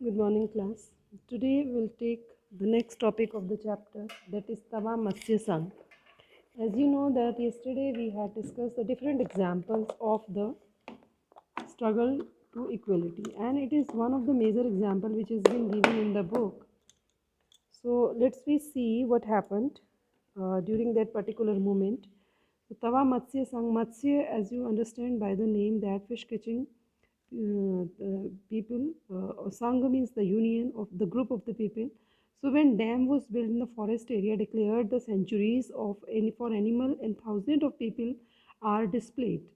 Good morning, class. Today we'll take the next topic of the chapter, that is Tava Matsya Sang. As you know that yesterday we had discussed the different examples of the struggle to equality, and it is one of the major example which has been given in the book. So let's see what happened during that particular moment. So Tava Matsya Sang. Matsya, as you understand by the name, that fish catching people. Sangha means the union of the group of the people. So when dam was built in the forest area, declared the centuries of for animal and thousands of people are displaced.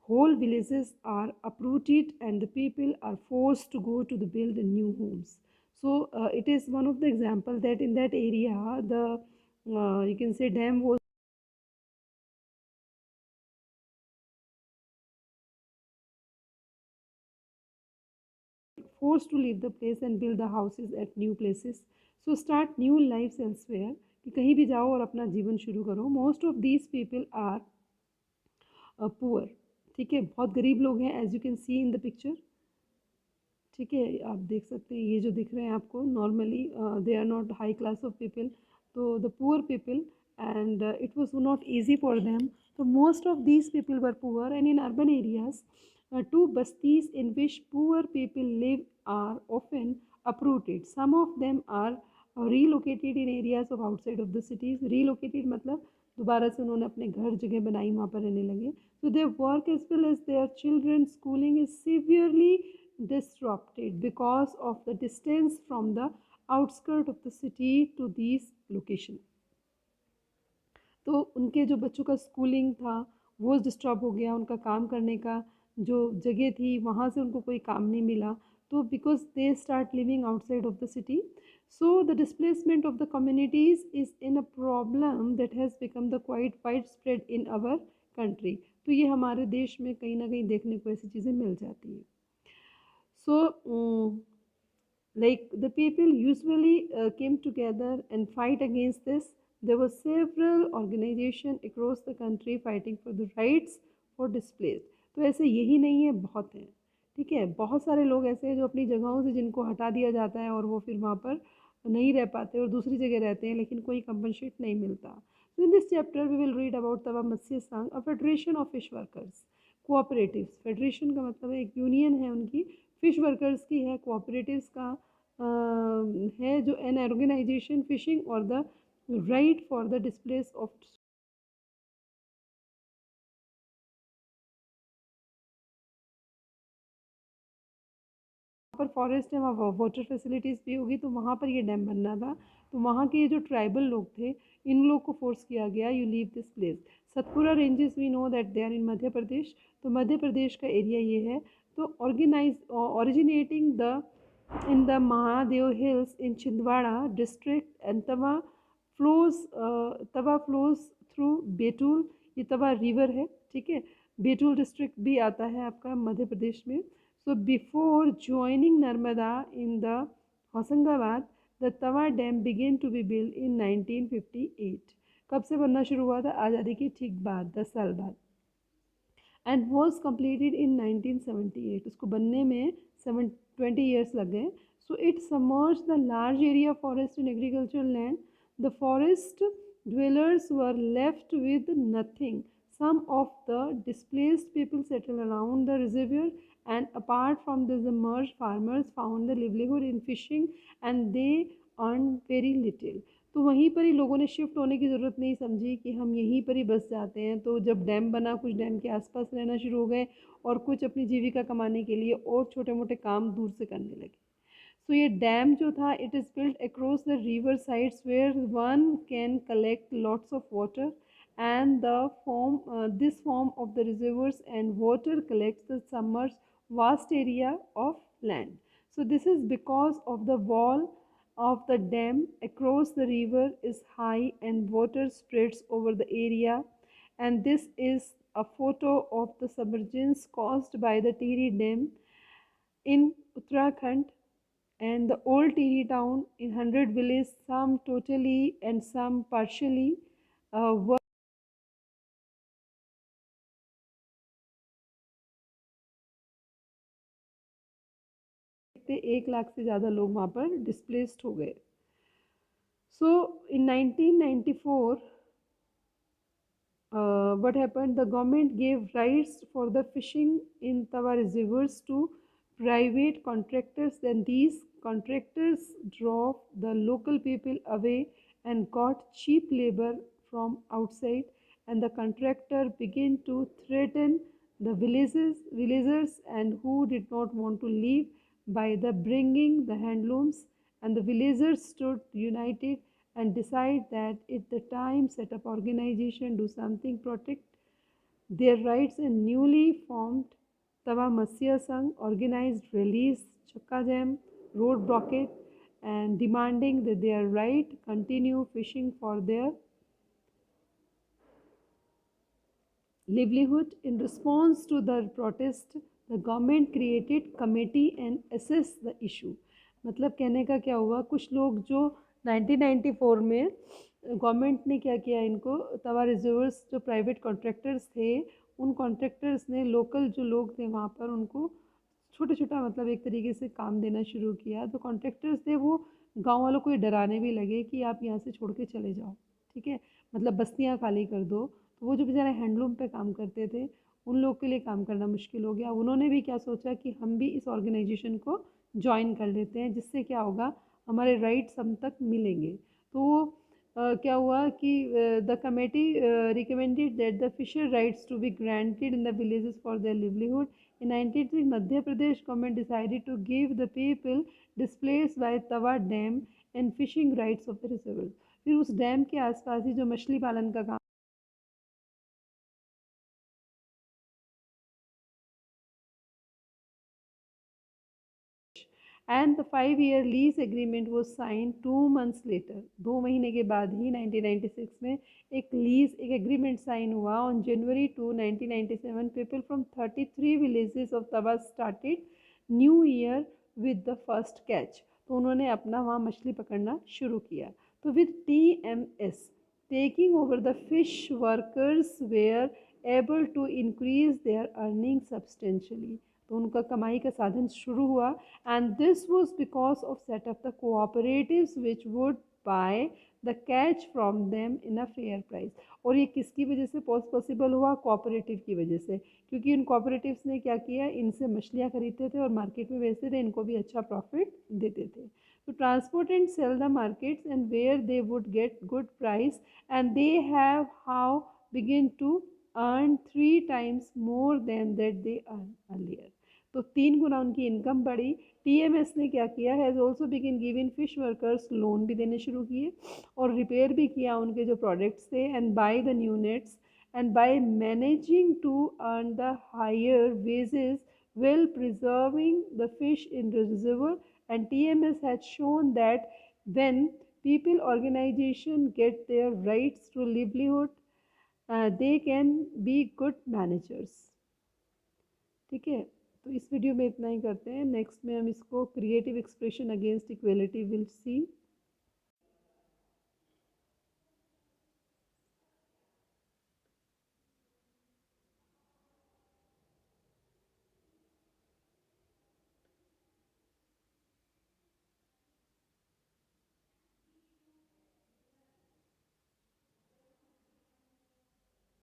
Whole villages are uprooted and the people are forced to go to the build new homes. So it is one of the example that in that area the you can say dam was forced to leave the place and build the houses at new places. So start new lives elsewhere. कि कहीं भी जाओ और अपना जीवन शुरू करो. Most of these people are poor. ठीक है, बहुत गरीब लोग हैं, as you can see in the picture. ठीक है, आप देख सकते हैं ये जो दिख रहे हैं आपको, normally they are not high class of people. तो the poor people, and it was not easy for them. So most of these people were poor, and in urban areas, two bastis in which poor people live are often uprooted. Some of them are relocated in areas of outside of the cities. Relocated मतलब दोबारा से उन्होंने अपने घर जगह बनाई, वहाँ पर रहने लगे. So their work as well as their children's schooling is severely disrupted because of the distance from the outskirt of the city to these location. तो उनके जो बच्चों का स्कूलिंग था वो डिस्टर्ब हो गया, उनका काम करने का जो जगह थी वहाँ से उनको कोई काम नहीं मिला. तो because they start living outside of the city, so the displacement of the communities is in a problem that has become the quite wide spread in our country. तो ये हमारे देश में कहीं ना कहीं देखने को ऐसी चीज़ें मिल जाती हैं. So, like the people usually came together and fight against this. There were several organizations across the country fighting for the rights for displaced. तो ऐसे यही नहीं है, बहुत हैं. ठीक है, बहुत सारे लोग ऐसे हैं जो अपनी जगहों से जिनको हटा दिया जाता है और वो फिर वहाँ पर नहीं रह पाते और दूसरी जगह रहते हैं, लेकिन कोई कंपनसेट नहीं मिलता. So in this chapter we will read about Tava Matsya Sangh, a federation of fish workers, cooperatives. Federation का मतलब है एक यूनियन है उनकी, फिश वर्कर्स की है, कोऑपरेटिव्स का है, जो एन ऑर्गेनाइजेशन फिशिंग और the right for the displace of. पर फॉरेस्ट है, वहाँ वाटर फैसिलिटीज़ भी होगी, तो वहाँ पर ये डैम बनना था. तो वहाँ के जो ट्राइबल लोग थे, इन लोग को फोर्स किया गया, you leave this place. Satpura ranges we know that they are in Madhya Pradesh. तो मध्य प्रदेश का एरिया ये है. तो organise originating the in the Mahadev Hills in Chindwara district, and Tava flows through Betul. ये तवा रिवर है, ठीक है. बेतुल डिस्ट्रिक्ट भी आता है आपका मध्य प्रदेश में. So before joining Narmada in the Hoshangabad, the Tawa dam began to be build in 1958. कब से बनना शुरू हुआ था? आज़ादी की ठीक बाद, 10 साल बाद. And was completed in 1978. उसको बनने में 20 ईयर्स लग गए. So it submerge the large area forest and agricultural land. The forest dwellers were left with nothing. Some of the displaced people settled around the reservoir, and apart from this, the merged farmers found the livelihood in fishing, and they earned very little. तो वहीं पर ही लोगों ने shift होने की ज़रूरत नहीं समझी कि हम यहीं पर ही बस जाते हैं. तो जब डैम बना, कुछ डैम के आसपास रहना शुरू हो गए और कुछ अपनी जीविका कमाने के लिए और छोटे मोटे काम दूर से करने लगे. सो ये डैम जो था, it is built across the river sides where one can collect lots of water, and the form this form of the reservoirs and water collects the submerged vast area of land. So this is because of the wall of the dam across the river is high and water spreads over the area. And this is a photo of the submergence caused by the Tiri Dam in Uttarakhand, and the old Tiri town in 100 villages, some totally and some partially were देखते 1 लाख से ज़्यादा लोग वहाँ पर displaced हो गए. So in 1994, what happened? The government gave rights for the fishing in Tawa rivers to private contractors. Then these contractors drove the local people away and got cheap labor from outside. And the contractor began to threaten the villagers and who did not want to leave by the bringing the handlooms. And the villagers stood united and decide that at the time set up organization do something protect their rights. And newly formed Tawa Masya Sangh organized release Chakka Jam, road blockade and demanding that their right continue fishing for their livelihood. In response to the protest, the government created committee and assessed the issue. मतलब कहने का क्या हुआ, कुछ लोग जो 1994 में government ने क्या किया, इनको तवा रिजर्वर्स जो प्राइवेट कॉन्ट्रैक्टर्स थे, उन कॉन्ट्रैक्टर्स ने लोकल जो लोग थे वहाँ पर उनको छोटा छोटा मतलब एक तरीके से काम देना शुरू किया. तो कॉन्ट्रैक्टर्स थे वो गांव वालों को डराने भी लगे कि आप यहाँ से छोड़ के चले जाओ, ठीक है, मतलब बस्तियाँ खाली कर दो. तो वो जो बेचारे हैंडलूम पे काम करते थे उन लोग के लिए काम करना मुश्किल हो गया. उन्होंने भी क्या सोचा कि हम भी इस ऑर्गेनाइजेशन को ज्वाइन कर लेते हैं, जिससे क्या होगा हमारे राइट्स हम तक मिलेंगे. तो क्या हुआ कि the committee recommended that the fisher rights to be granted in the villages for their livelihood. In 1993, Madhya Pradesh government decided to give the people displaced by Tawa Dam and fishing rights of the reservoir. फिर उस dam के आसपास ही जो मछली पालन का काम and the 5-year lease agreement was signed 2 months later. 2 महीने के बाद ही 1996 में एक agreement sign हुआ. On January 2, 1997, people from 33 villages of Tawa started new year with the first catch. तो उन्होंने अपना वहाँ मछली पकड़ना शुरू किया. तो with TMS taking over, the fish workers were able to increase their earnings substantially. तो उनका कमाई का साधन शुरू हुआ. And this was because of set up the cooperatives which would by the catch from them in a fair price. और ये किसकी वजह से पॉसिबल हुआ? कोऑपरेटिव की वजह से, क्योंकि इन कोऑपरेटिव्स ने क्या किया, इनसे मछलियाँ खरीदते थे और मार्केट में बेचते थे, इनको भी अच्छा प्रॉफिट देते थे. तो transport and sell the markets and where they would get good price and they have how begin to earn 3 times more than that they earned earlier. तो 3 गुना उनकी इनकम बढ़ी. टीएमएस ने क्या किया, has also begin giving fish workers loan भी देने शुरू किए और रिपेयर भी किया उनके जो प्रोडक्ट्स थे. And by the new nets and by managing to earn the higher wages while preserving the fish in the reservoir. And TMS had shown that when people organization get their rights to livelihood, they can be good managers. ठीक है, तो इस video में इतना ही करते हैं. Next में हम इसको creative expression against equality will see.